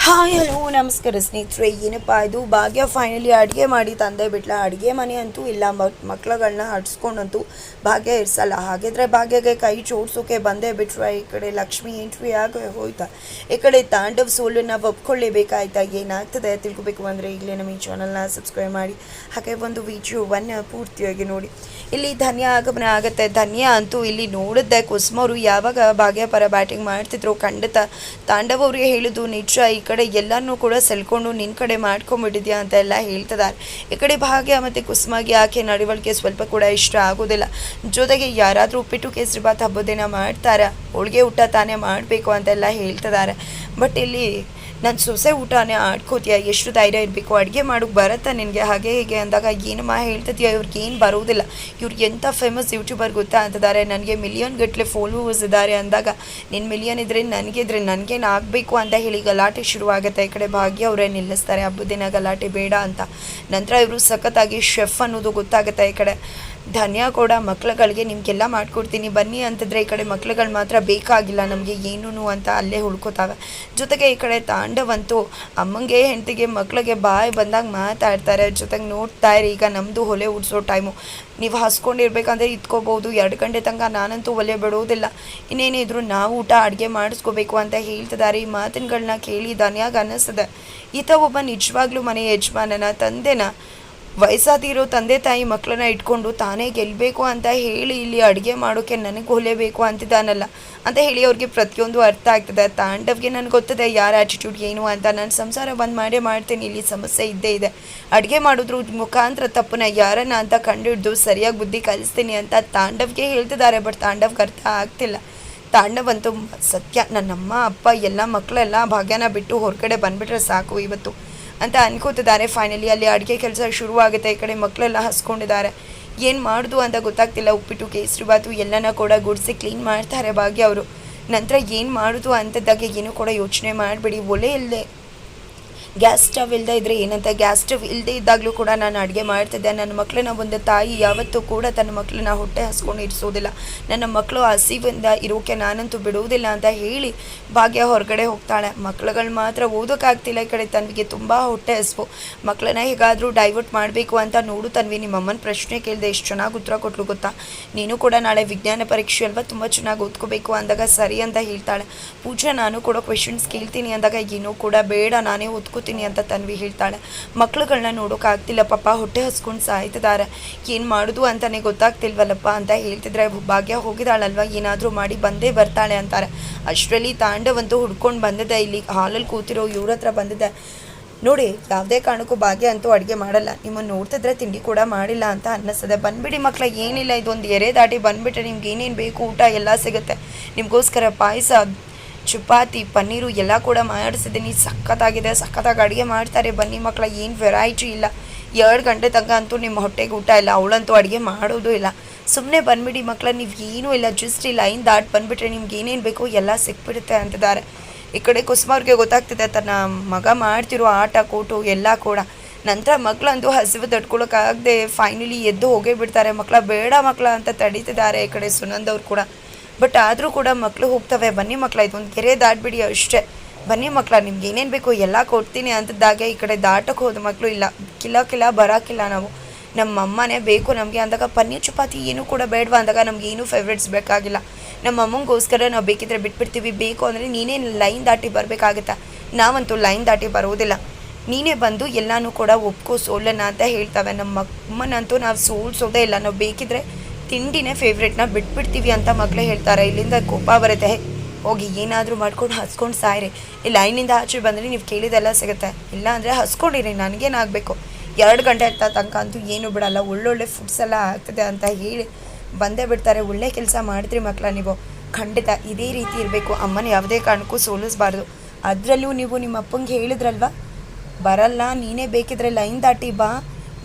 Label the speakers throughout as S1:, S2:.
S1: Hi hello ನಮಸ್ಕಾರ ಸ್ನೇಹಿತರೆ. ಏನಪ್ಪ ಇದು ಭಾಗ್ಯ ಫೈನಲಿ ಅಡುಗೆ ಮಾಡಿ ತಂದೆ ಬಿಟ್ಲ. ಅಡುಗೆ ಮನೆ ಅಂತೂ ಇಲ್ಲ, ಮಕ್ಳುಗಳನ್ನ ಹಡ್ಸ್ಕೊಂಡಂತೂ ಭಾಗ್ಯ ಇರಿಸಲ್ಲ. ಹಾಗಿದ್ರೆ ಭಾಗ್ಯಗೆ ಕೈ ಜೋಡ್ಸೋಕೆ ಬಂದೇ ಬಿಟ್ರೆ ಈ ಕಡೆ ಲಕ್ಷ್ಮಿ ಎಂಟ್ರಿ ಆಗಿ ಹೋಯ್ತಾ, ಈ ಕಡೆ ತಾಂಡವ್ ಸೋಲನ್ನು ಒಪ್ಕೊಳ್ಳೇಬೇಕಾಯ್ತಾ. ಏನಾಗ್ತದೆ ತಿಳ್ಕೊಬೇಕು ಅಂದರೆ ಈಗಲೇ ನಮ್ಮ ಈ ಚಾನಲ್ನ ಸಬ್ಸ್ಕ್ರೈಬ್ ಮಾಡಿ, ಹಾಗೆ ಒಂದು ವಿಡಿಯೋವನ್ನು ಪೂರ್ತಿಯಾಗಿ ನೋಡಿ. ಇಲ್ಲಿ ಧನ್ಯ ಆಗಮನ ಆಗುತ್ತೆ. ಧನ್ಯ ಅಂತೂ ಇಲ್ಲಿ ನೋಡಿದ್ದೆ ಕುಸುಮವರು ಯಾವಾಗ ಭಾಗ್ಯ ಪರ ಬ್ಯಾಟಿಂಗ್ ಮಾಡ್ತಿದ್ರು, ಖಂಡಿತ ತಾಂಡವ್ ಅವ್ರಿಗೆ ಹೇಳಿದ್ದು ನಿಜ. ಈ ಕಡೆ ಎಲ್ಲನೂ ಕೂಡ ಸೆಲ್ಕೊಂಡು ನಿನ್ನ ಕಡೆ ಮಾಡ್ಕೊಂಬಿಟ್ಟಿದ್ಯಾ ಅಂತ ಎಲ್ಲ ಹೇಳ್ತಿದ್ದಾರೆ. ಈ ಕಡೆ ಭಾಗ್ಯ ಮತ್ತು ಕುಸುಮಾಗಿ ಆಕೆ ನಡವಳಿಕೆ ಸ್ವಲ್ಪ ಕೂಡ ಇಷ್ಟ ಆಗೋದಿಲ್ಲ. ಜೊತೆಗೆ ಯಾರಾದರೂ ಉಪ್ಪಿಟ್ಟು ಕೇಸರಿಬಾತ್ ಹಬ್ಬದಿನ ಮಾಡ್ತಾರಾ, ಹೋಳಿಗೆ ಊಟ ತಾನೇ ಮಾಡಬೇಕು ಅಂತೆಲ್ಲ ಹೇಳ್ತಿದ್ದಾರೆ. ಬಟ್ ಇಲ್ಲಿ ನನ್ನ ಸೊಸೆ ಊಟನೇ ಆಡ್ಕೋತೀಯ, ಎಷ್ಟು ಧೈರ್ಯ ಇರಬೇಕು, ಅಡುಗೆ ಮಾಡೋಕ್ಕೆ ಬರುತ್ತಾ ನಿನಗೆ, ಹಾಗೆ ಹೀಗೆ ಅಂದಾಗ ಏನಮ್ಮ ಹೇಳ್ತಿದ್ಯಾ, ಇವ್ರಿಗೆ ಏನು ಬರೋದಿಲ್ಲ, ಇವ್ರಿಗೆ ಎಂಥ ಫೇಮಸ್ ಯೂಟ್ಯೂಬರ್ ಗೊತ್ತಾ ಅಂತಿದ್ದಾರೆ, ನನಗೆ ಮಿಲಿಯನ್ ಗಟ್ಟಲೆ ಫಾಲೋವರ್ಸ್ ಇದ್ದಾರೆ ಅಂದಾಗ ನಿನ್ನ ಮಿಲಿಯನ್ ಇದ್ರೆ ನನಗೇನು ಆಗಬೇಕು ಅಂತ ಹೇಳಿ ಗಲಾಟೆ ಶುರುವಾಗುತ್ತೆ. ಈ ಕಡೆ ಭಾಗ್ಯ ಅವರೇ ನಿಲ್ಲಿಸ್ತಾರೆ, ಹಬ್ಬದ ದಿನ ಗಲಾಟೆ ಬೇಡ ಅಂತ. ನಂತರ ಇವರು ಸಖತ್ತಾಗಿ ಶೆಫ್ ಅನ್ನೋದು ಗೊತ್ತಾಗುತ್ತೆ. ಈ ಕಡೆ ಧನ್ಯ ಕೂಡ ಮಕ್ಳುಗಳಿಗೆ ನಿಮಗೆಲ್ಲ ಮಾಡ್ಕೊಡ್ತೀನಿ ಬನ್ನಿ ಅಂತಂದರೆ ಈ ಕಡೆ ಮಕ್ಳುಗಳು ಮಾತ್ರ ಬೇಕಾಗಿಲ್ಲ ನಮಗೆ ಏನೂ ಅಂತ ಅಲ್ಲೇ ಹುಡ್ಕೋತಾವೆ. ಜೊತೆಗೆ ಈ ಕಡೆ ತಾಂಡವಂತೂ ಅಮ್ಮಂಗೆ ಹೆಂಡತಿಗೆ ಮಕ್ಳಿಗೆ ಬಾಯಿ ಬಂದಾಗ ಮಾತಾಡ್ತಾರೆ. ಜೊತೆಗೆ ನೋಡ್ತಾ ಇರಿ, ಈಗ ನಮ್ಮದು ಒಲೆ ಉಡ್ಸೋ ಟೈಮು, ನೀವು ಹಸ್ಕೊಂಡಿರ್ಬೇಕಂದ್ರೆ ಇತ್ಕೋಬೋದು, 2 ಗಂಟೆ ತನಕ ನಾನಂತೂ ಒಲೆ ಬಿಡೋದಿಲ್ಲ, ಇನ್ನೇನಿದ್ರು ನಾವು ಊಟ ಅಡುಗೆ ಮಾಡಿಸ್ಕೋಬೇಕು ಅಂತ ಹೇಳ್ತಿದ್ದಾರೆ. ಈ ಮಾತುಗಳನ್ನ ಕೇಳಿ ಧನ್ಯಾಗ ಅನ್ನಿಸ್ತದೆ, ಈತ ಒಬ್ಬ ನಿಜವಾಗ್ಲೂ ಮನೆ ಯಜಮಾನನ ತಂದೆನ, ವಯಸ್ಸಾದಿರೋ ತಂದೆ ತಾಯಿ ಮಕ್ಕಳನ್ನ ಇಟ್ಕೊಂಡು ತಾನೇ ಗೆಲ್ಲಬೇಕು ಅಂತ ಹೇಳಿ ಇಲ್ಲಿ ಅಡುಗೆ ಮಾಡೋಕ್ಕೆ ನನಗೆ ಹೊಲೇಬೇಕು ಅಂತಿದ್ದಾನಲ್ಲ ಅಂತ ಹೇಳಿ ಅವ್ರಿಗೆ ಪ್ರತಿಯೊಂದು ಅರ್ಥ ಆಗ್ತದೆ. ತಾಂಡವ್ಗೆ ನನಗೆ ಗೊತ್ತದೆ ಯಾರ ಆ್ಯಟಿಟ್ಯೂಡ್ ಏನು ಅಂತ. ನಾನು ಸಂಸಾರ ಬಂದು ಮಾಡೇ ಮಾಡ್ತೀನಿ, ಇಲ್ಲಿ ಸಮಸ್ಯೆ ಇದ್ದೇ ಇದೆ, ಅಡುಗೆ ಮಾಡೋದ್ರ ಮುಖಾಂತರ ತಪ್ಪನ್ನ ಯಾರನ್ನ ಅಂತ ಕಂಡುಹಿಡ್ದು ಸರಿಯಾಗಿ ಬುದ್ಧಿ ಕಲಿಸ್ತೀನಿ ಅಂತ ತಾಂಡವ್ಗೆ ಹೇಳ್ತಿದ್ದಾರೆ. ಬಟ್ ತಾಂಡವ್ಗೆ ಅರ್ಥ ಆಗ್ತಿಲ್ಲ. ತಾಂಡವಂತೂ ಸತ್ಯ, ನನ್ನಮ್ಮ ಅಪ್ಪ ಎಲ್ಲ ಮಕ್ಕಳೆಲ್ಲ ಭಾಗ್ಯನ ಬಿಟ್ಟು ಹೊರಗಡೆ ಬಂದುಬಿಟ್ರೆ ಸಾಕು ಇವತ್ತು ಅಂತ ಅನ್ಕೋತಿದ್ದಾರೆ. ಫೈನಲಿ ಅಲ್ಲಿ ಅಡುಗೆ ಕೆಲಸ ಶುರುವಾಗುತ್ತೆ. ಈ ಕಡೆ ಮಕ್ಕಳೆಲ್ಲ ಹಸ್ಕೊಂಡಿದ್ದಾರೆ, ಏನು ಮಾಡೋದು ಅಂತ ಗೊತ್ತಾಗ್ತಿಲ್ಲ. ಉಪ್ಪಿಟ್ಟು ಕೇಸರಿಬಾತು ಎಲ್ಲನ ಕೂಡ ಗುಡಿಸಿ ಕ್ಲೀನ್ ಮಾಡ್ತಾರೆ ಭಾಗ್ಯ ಅವರು. ನಂತರ ಏನು ಮಾಡೋದು ಅಂಥದ್ದಾಗೆ ಏನೂ ಕೂಡ ಯೋಚನೆ ಮಾಡಿಬಿಡಿ. ಒಲೆ ಇಲ್ಲದೆ ಗ್ಯಾಸ್ ಸ್ಟವ್ ಇಲ್ಲದೆ ಇದ್ದರೆ ಏನಂತ, ಗ್ಯಾಸ್ ಸ್ಟವ್ ಇಲ್ಲದೆ ಇದ್ದಾಗಲೂ ಕೂಡ ನಾನು ಅಡುಗೆ ಮಾಡ್ತಿದ್ದೆ. ನನ್ನ ಮಕ್ಕಳನ್ನ ಒಂದು ತಾಯಿ ಯಾವತ್ತೂ ಕೂಡ ತನ್ನ ಮಕ್ಕಳನ್ನ ಹೊಟ್ಟೆ ಹಸ್ಕೊಂಡು ಇರಿಸೋದಿಲ್ಲ, ನನ್ನ ಮಕ್ಕಳು ಹಸಿವಿಂದ ಇರೋಕೆ ನಾನಂತೂ ಬಿಡುವುದಿಲ್ಲ ಅಂತ ಹೇಳಿ ಭಾಗ್ಯ ಹೊರಗಡೆ ಹೋಗ್ತಾಳೆ. ಮಕ್ಕಳುಗಳು ಮಾತ್ರ ಓದೋಕ್ಕಾಗ್ತಿಲ್ಲ. ಈ ಕಡೆ ತನ್ವಿಗೆ ತುಂಬ ಹೊಟ್ಟೆ ಹಸಿವು. ಮಕ್ಕಳನ್ನ ಹೇಗಾದರೂ ಡೈವರ್ಟ್ ಮಾಡಬೇಕು ಅಂತ ನೋಡು ತನ್ವಿ, ನಿಮ್ಮಮ್ಮನ ಪ್ರಶ್ನೆ ಕೇಳಿದೆ, ಎಷ್ಟು ಚೆನ್ನಾಗಿ ಉತ್ತರ ಕೊಟ್ಟಲು ಗೊತ್ತಾ, ನೀನು ಕೂಡ ನಾಳೆ ವಿಜ್ಞಾನ ಪರೀಕ್ಷೆ ಅಲ್ವಾ, ತುಂಬ ಚೆನ್ನಾಗಿ ಓದ್ಕೋಬೇಕು ಅಂದಾಗ ಸರಿ ಅಂತ ಹೇಳ್ತಾಳೆ. ಪೂಜಾ ನಾನು ಕೂಡ ಕ್ವೆಶನ್ಸ್ ಕೇಳ್ತೀನಿ ಅಂದಾಗ ಏನೂ ಕೂಡ ಬೇಡ ನಾನೇ ಓದ್ಕೋತೀನಿ ಅಂತ ತನ್ವಿ ಹೇಳ್ತಾಳೆ. ಮಕ್ಳುಗಳನ್ನ ನೋಡೋಕ್ಕಾಗ್ತಿಲ್ಲ ಪಾಪ, ಹೊಟ್ಟೆ ಹಸ್ಕೊಂಡು ಸಾಯ್ತಿದ್ದಾರೆ, ಏನು ಮಾಡೋದು ಅಂತಲೇ ಗೊತ್ತಾಗ್ತಿಲ್ವಲ್ಲಪ್ಪ ಅಂತ ಹೇಳ್ತಿದ್ರೆ ಭಾಗ್ಯ ಹೋಗಿದ್ದಾಳಲ್ವ, ಏನಾದರೂ ಮಾಡಿ ಬಂದೇ ಬರ್ತಾಳೆ ಅಂತಾರೆ. ಅಷ್ಟರಲ್ಲಿ ತಾಂಡವಂತೂ ಹುಡ್ಕೊಂಡು ಬಂದಿದೆ. ಇಲ್ಲಿ ಹಾಲಲ್ಲಿ ಕೂತಿರೋ ಇವ್ರ ಹತ್ರ ಬಂದಿದೆ. ನೋಡಿ, ಯಾವುದೇ ಕಾರಣಕ್ಕೂ ಭಾಗ್ಯ ಅಂತೂ ಅಡುಗೆ ಮಾಡಲ್ಲ, ನಿಮ್ಮನ್ನು ನೋಡ್ತಿದ್ರೆ ತಿಂಡಿ ಕೂಡ ಮಾಡಿಲ್ಲ ಅಂತ ಅನ್ನಿಸ್ತದೆ. ಬಂದುಬಿಡಿ ಮಕ್ಕಳ, ಏನಿಲ್ಲ, ಇದೊಂದು ಎರೆ ದಾಟಿ ಬಂದುಬಿಟ್ರೆ ನಿಮ್ಗೆ ಏನೇನು ಬೇಕು ಊಟ ಎಲ್ಲ ಸಿಗುತ್ತೆ. ನಿಮಗೋಸ್ಕರ ಪಾಯಸ, ಚಪಾತಿ, ಪನ್ನೀರು ಎಲ್ಲ ಕೂಡ ಮಾಡಿಸಿದ್ದೀನಿ, ಸಖತ್ತಾಗಿದೆ, ಸಖತ್ತಾಗಿ ಅಡುಗೆ ಮಾಡ್ತಾರೆ. ಬನ್ನಿ ಮಕ್ಕಳ, ಏನು ವೆರೈಟಿ ಇಲ್ಲ, 2 ಗಂಟೆ ತನಕ ಅಂತೂ ನಿಮ್ಮ ಹೊಟ್ಟೆಗೆ ಊಟ ಇಲ್ಲ, ಅವಳಂತೂ ಅಡುಗೆ ಮಾಡೋದು ಇಲ್ಲ. ಸುಮ್ಮನೆ ಬಂದುಬಿಡಿ ಮಕ್ಕಳ, ನೀವು ಏನೂ ಇಲ್ಲ, ಜಸ್ಟ್ ಈ ಲೈನ್ ದಾಟಿ ಬಂದುಬಿಟ್ರೆ ನಿಮ್ಗೆ ಏನೇನು ಬೇಕೋ ಎಲ್ಲ ಸಿಕ್ಬಿಡುತ್ತೆ ಅಂತಿದ್ದಾರೆ. ಈ ಕಡೆ ಕುಸುಮವ್ರಿಗೆ ಗೊತ್ತಾಗ್ತಿದೆ ತನ್ನ ಮಗ ಮಾಡ್ತಿರೋ ಆಟ ಕೂಟು ಎಲ್ಲ ಕೂಡ. ನಂತರ ಮಕ್ಕಳಂತೂ ಹಸಿವು ತಡ್ಕೊಳಕ್ಕಾಗದೆ ಫೈನಲಿ ಎದ್ದು ಹೋಗೇ ಬಿಡ್ತಾರೆ. ಮಕ್ಕಳ ಬೇಡ ಮಕ್ಕಳ ಅಂತ ತಡೀತಿದ್ದಾರೆ ಈ ಕಡೆ ಸುನಂದವ್ರು ಕೂಡ. ಬಟ್ ಆದರೂ ಕೂಡ ಮಕ್ಕಳು ಹೋಗ್ತವೆ. ಬನ್ನಿ ಮಕ್ಕಳ, ಇದೊಂದು ಕೆರೆ ದಾಟ್ಬಿಡಿ ಅಷ್ಟೇ, ಬನ್ನಿ ಮಕ್ಕಳ, ನಿಮ್ಗೆ ಏನೇನು ಬೇಕು ಎಲ್ಲ ಕೊಡ್ತೀನಿ ಅಂತಿದ್ದಾಗೆ ಈ ಕಡೆ ದಾಟಕ್ಕೆ ಹೋದ ಮಕ್ಕಳು, ಇಲ್ಲ ಕಿಲ್ಲ ಬರೋಕ್ಕಿಲ್ಲ, ನಾವು ನಮ್ಮ ಅಮ್ಮನೇ ಬೇಕು ನಮಗೆ ಅಂದಾಗ, ಪನ್ನೀರ್ ಚಪಾತಿ ಏನೂ ಕೂಡ ಬೇಡವಾ ಅಂದಾಗ, ನಮ್ಗೆ ಏನೂ ಫೇವ್ರೇಟ್ಸ್ ಬೇಕಾಗಿಲ್ಲ, ನಮ್ಮ ಅಮ್ಮಂಗೋಸ್ಕರ ನಾವು ಬೇಕಿದ್ರೆ ಬಿಟ್ಬಿಡ್ತೀವಿ, ಬೇಕು ಅಂದರೆ ನೀನೇ ಲೈನ್ ದಾಟಿ ಬರಬೇಕಾಗತ್ತಾ, ನಾವಂತೂ ಲೈನ್ ದಾಟಿ ಬರೋದಿಲ್ಲ, ನೀನೇ ಬಂದು ಎಲ್ಲನೂ ಕೂಡ ಒಪ್ಕೋ ಸೋಲನ್ನ ಅಂತ ಹೇಳ್ತವೆ. ನಮ್ಮ ಅಮ್ಮನಂತೂ ನಾವು ಸೋಲ್ಸೋದೇ ಇಲ್ಲ, ನಾವು ಬೇಕಿದ್ರೆ ತಿಂಡಿನೇ ಫೇವ್ರೇಟ್ನ ಬಿಟ್ಬಿಡ್ತೀವಿ ಅಂತ ಮಕ್ಕಳೇ ಹೇಳ್ತಾರೆ. ಇಲ್ಲಿಂದ ಕೋಪ ಬರುತ್ತೆ, ಹೋಗಿ ಏನಾದರೂ ಮಾಡ್ಕೊಂಡು ಹಸ್ಕೊಂಡು ಸಾಯ್ರಿ, ಈ ಲೈನಿಂದ ಆಚೆ ಬಂದರೆ ನೀವು ಕೇಳಿದೆಲ್ಲ ಸಿಗುತ್ತೆ, ಇಲ್ಲ ಅಂದರೆ ಹಸ್ಕೊಂಡಿರಿ, ನನಗೇನಾಗಬೇಕು, 2 ಗಂಟೆ ಆಗ್ತಾ ತನಕ ಅಂತೂ ಏನೂ ಬಿಡಲ್ಲ, ಒಳ್ಳೊಳ್ಳೆ ಫುಡ್ಸ್ ಎಲ್ಲ ಆಗ್ತದೆ ಅಂತ ಹೇಳಿ ಬಂದೇ ಬಿಡ್ತಾರೆ. ಒಳ್ಳೆ ಕೆಲಸ ಮಾಡಿದ್ರಿ ಮಕ್ಕಳ ನೀವು, ಖಂಡಿತ ಇದೇ ರೀತಿ ಇರಬೇಕು, ಅಮ್ಮನ ಯಾವುದೇ ಕಾರಣಕ್ಕೂ ಸೋಲಿಸ್ಬಾರ್ದು. ಅದರಲ್ಲೂ ನೀವು ನಿಮ್ಮ ಅಪ್ಪಂಗೆ ಹೇಳಿದ್ರಲ್ವ, ಬರಲ್ಲ ನೀನೇ ಬೇಕಿದ್ರೆ ಲೈನ್ ದಾಟಿ ಬಾ,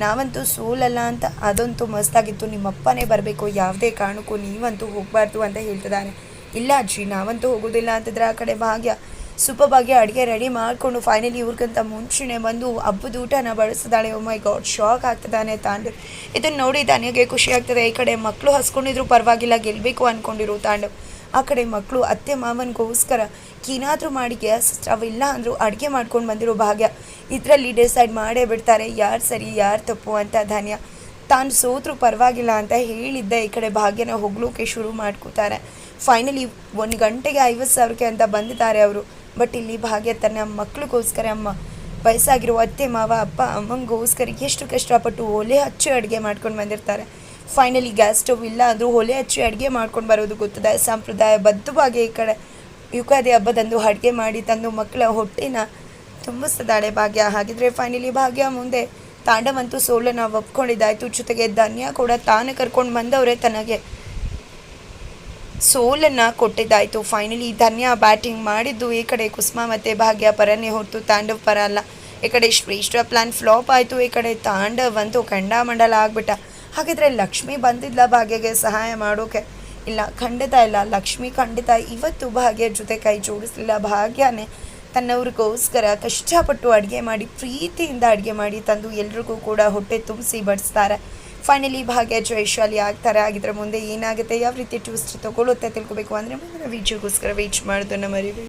S1: ನಾವಂತೂ ಸೋಲಲ್ಲ ಅಂತ, ಅದಂತೂ ಮಸ್ತಾಗಿತ್ತು. ನಿಮ್ಮಪ್ಪನೇ ಬರಬೇಕು, ಯಾವುದೇ ಕಾರಣಕ್ಕೂ ನೀವಂತೂ ಹೋಗಬಾರ್ದು ಅಂತ ಹೇಳ್ತಿದ್ದಾನೆ. ಇಲ್ಲ ಅಜ್ಜಿ, ನಾವಂತೂ ಹೋಗೋದಿಲ್ಲ ಅಂತಿದ್ರೆ ಆ ಕಡೆ ಭಾಗ್ಯ ಭಾಗ್ಯ ಅಡುಗೆ ರೆಡಿ ಮಾಡಿಕೊಂಡು ಫೈನಲಿ ಇವ್ರಿಗಂತ ಮುಂಚೆನೇ ಬಂದು ಹಬ್ಬದ ಊಟನ ಬಳಸಿದಾಳೆ. ಓ ಮೈ ಗಾಡ್, ಶಾಕ್ ಆಗ್ತದಾನೆ ತಾಂಡವ್. ಇದನ್ನು ನೋಡಿ ಧನ್ಯಗೆ ಖುಷಿ ಆಗ್ತದೆ. ಈ ಕಡೆ ಮಕ್ಕಳು ಹಸ್ಕೊಂಡಿದ್ರು ಪರವಾಗಿಲ್ಲ, ಗೆಲ್ಲಬೇಕು ಅಂದ್ಕೊಂಡಿರು ತಾಂಡವ್, ಆ ಕಡೆ ಮಕ್ಕಳು ಅತ್ತೆ ಮಾವನಿಗೋಸ್ಕರ ಏನಾದರೂ ಮಾಡಿ ಗ್ಯಾಸ್ ಸ್ಟವ್ ಇಲ್ಲ ಅಂದರೂ ಅಡುಗೆ ಮಾಡ್ಕೊಂಡು ಬಂದಿರೋ ಭಾಗ್ಯ ಇದರಲ್ಲಿ ಡಿಸೈಡ್ ಮಾಡೇ ಬಿಡ್ತಾರೆ ಯಾರು ಸರಿ ಯಾರು ತಪ್ಪು ಅಂತ. ಧನ್ಯ ತಾನು ಸೋತ್ರೂ ಪರವಾಗಿಲ್ಲ ಅಂತ ಹೇಳಿದ್ದೆ ಈ ಕಡೆ ಭಾಗ್ಯನ ಹೊಗಳೋಕೆ ಶುರು ಮಾಡ್ಕೋತಾರೆ. ಫೈನಲಿ 1 ಗಂಟೆಗೆ 50,000ಕ್ಕೆ ಅಂತ ಬಂದಿದ್ದಾರೆ ಅವರು. ಬಟ್ ಇಲ್ಲಿ ಭಾಗ್ಯ ತನ್ನ ಮಕ್ಕಳಿಗೋಸ್ಕರ ವಯಸ್ಸಾಗಿರೋ ಅತ್ತೆ ಮಾವ ಅಪ್ಪ ಅಮ್ಮಂಗೋಸ್ಕರ ಎಷ್ಟು ಕಷ್ಟಪಟ್ಟು ಒಲೆ ಹಚ್ಚಿ ಅಡುಗೆ ಮಾಡ್ಕೊಂಡು ಬಂದಿರ್ತಾರೆ. ಫೈನಲಿ ಗ್ಯಾಸ್ ಸ್ಟವ್ ಇಲ್ಲ ಅಂದರೂ ಒಲೆ ಹಚ್ಚಿ ಅಡುಗೆ ಮಾಡ್ಕೊಂಡು ಬರೋದು ಗೊತ್ತದೆ. ಸಂಪ್ರದಾಯಬದ್ಧವಾಗಿ ಈ ಕಡೆ ಯುಗಾದಿ ಹಬ್ಬದಂದು ಅಡುಗೆ ಮಾಡಿ ತಂದು ಮಕ್ಕಳ ಹೊಟ್ಟೆನ ತುಂಬಿಸ್ತಿದ್ದಾಳೆ ಭಾಗ್ಯ. ಹಾಗಿದ್ರೆ ಫೈನಲಿ ಭಾಗ್ಯ ಮುಂದೆ ತಾಂಡವಂತೂ ಸೋಲನ್ನು ಒಪ್ಕೊಂಡಿದ್ದಾಯಿತು. ಜೊತೆಗೆ ಧನ್ಯ ಕೂಡ ತಾನು ಕರ್ಕೊಂಡು ಬಂದವರೇ ತನಗೆ ಸೋಲನ್ನು ಕೊಟ್ಟಿದ್ದಾಯಿತು. ಫೈನಲಿ ಧನ್ಯ ಬ್ಯಾಟಿಂಗ್ ಮಾಡಿದ್ದು ಈ ಕಡೆ ಕುಸುಮ ಮತ್ತು ಭಾಗ್ಯ ಪರನೇ ಹೊರತು ತಾಂಡವ್ ಪರ ಅಲ್ಲ. ಈ ಕಡೆ ಶ್ರೇಷ್ಠ ಪ್ಲ್ಯಾನ್ ಫ್ಲಾಪ್ ಆಯಿತು. ಈ ಕಡೆ ತಾಂಡವ್ ಅಂತೂ ಖಂಡಾಮಂಡಲ ಆಗಿಬಿಟ್ಟ. ಹಾಗಿದ್ರೆ ಲಕ್ಷ್ಮಿ ಬಂದಿದ್ಲ ಭಾಗ್ಯಗೆ ಸಹಾಯ ಮಾಡೋಕೆ? ಇಲ್ಲ, ಖಂಡಿತ ಇಲ್ಲ. ಲಕ್ಷ್ಮಿ ಖಂಡಿತ ಇವತ್ತು ಭಾಗ್ಯ ಜೊತೆ ಕೈ ಜೋಡಿಸಲಿಲ್ಲ. ಭಾಗ್ಯನೇ ತನ್ನವ್ರಿಗೋಸ್ಕರ ಕಷ್ಟಪಟ್ಟು ಅಡುಗೆ ಮಾಡಿ ಪ್ರೀತಿಯಿಂದ ಅಡುಗೆ ಮಾಡಿ ತಂದು ಎಲ್ರಿಗೂ ಕೂಡ ಹೊಟ್ಟೆ ತುಂಬಿಸಿ ಬಡಿಸ್ತಾರೆ. ಫೈನಲಿ ಭಾಗ್ಯ ಜಯಶಾಲಿ ಆಗ್ತಾರೆ. ಆಗಿದ್ರೆ ಮುಂದೆ ಏನಾಗುತ್ತೆ, ಯಾವ ರೀತಿ ಟ್ವಿಸ್ಟ್ ತಗೊಳ್ಳುತ್ತೆ ತಿಳ್ಕೊಬೇಕು ಅಂದರೆ ಮುಂದಿನ ವೀಡಿಯೋಗೋಸ್ಕರ ವೇಟ್ ಮಾಡೋದನ್ನು ಮರಿಬೇಡಿ.